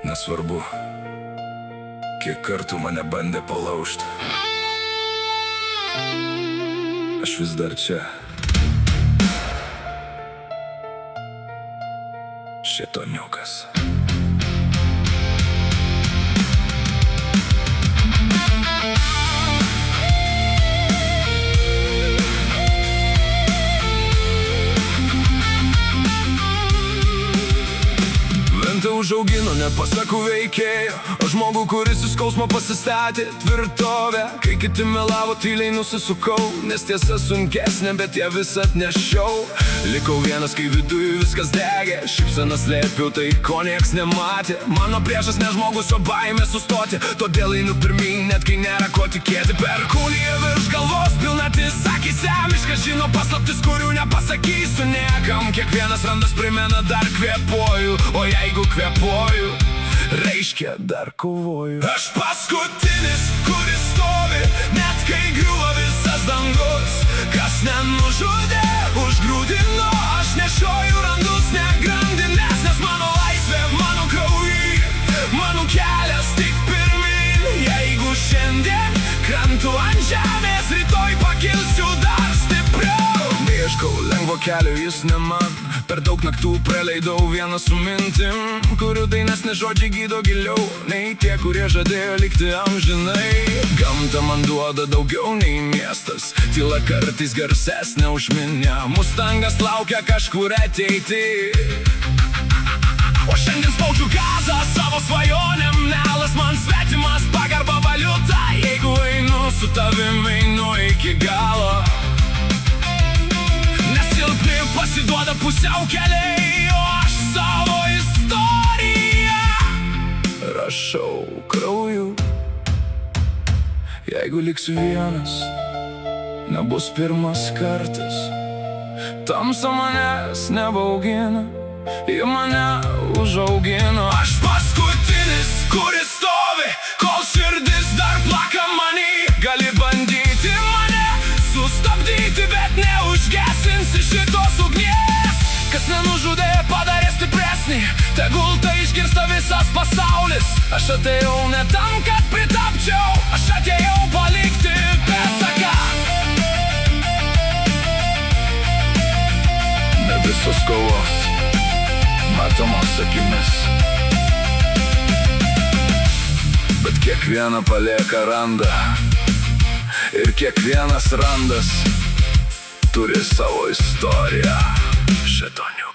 Nesvarbu, kiek kartų mane bandė palaužti, aš vis dar čia. Šėtoniukas. Ventą užaugino, nepasakų veikėjo, o žmogų, kuris iš skausmo pasistatė tvirtovę. Kai kiti melavo, tyliai nusisukau, nes tiesa sunkesnė, bet ją vis atnešiau. Likau vienas, kai viduj viskas degė, šypseną slėpiau, tai ko nieks nematė. Mano priešas ne žmogus, o baimė sustoti, todėl einu pirmyn, net kai nėra ko tikėti. Perkūnija virš galvos, pilnatis akyse, miškas žino paslaptis, kurių nepasakysiu niekam. Kiekvienas randas primena, dar kvėpuoju, o jeigu kvėpuoju, reiškia dar kovoju. Aš paskutinis, kuris stovi, net kai griuvo visas dangus. Kas nenužudė, užgrūdino, aš nešioju randus, ne grandines, nes mano laisvė, mano krauji, mano kelias tik pirmin. Jeigu šiandien krantu ant žemės, rytoj pakilsiu dar stipriau. Neieškau lengvo kelio, jis ne man. Per daug naktų praleidau vieną su mintim, kurių dainesni žodžiai gydo giliau nei tie, kurie žadėjo likti amžinai. Gamta man duoda daugiau nei miestas, tyla kartais garsesnė už minią. Mustangas laukia kažkur ateiti, o šiandien spaudžiu gazą savo svajonėm. Melas man svetimas, pagarba valiuta. Jeigu einu su tavim, einu iki galo. Nesilpni pasiduoda pusiau keliai, o aš savo istoriją rašau krauju. Jeigu liksiu vienas, nebus pirmas kartas. Tamsa manęs nebaugina, ji mane užaugino. Aš paskutinis, kuris stovi, kol širdis dar plaka many. Gali bandyti mane sustabdyti, bet neužgesinsi šitos ugnies. Kas nenužudė, padarė stipresnį, tegul tai išgirsta visas pasaulis. Aš atėjau ne tam, kad pritapčiau, aš atėjau palikti pėdsaką. Ne visos kovos matomos akimis, bet kiekviena palieka randą, ir kiekvienas randas turi savo istoriją. Šėtoniukas.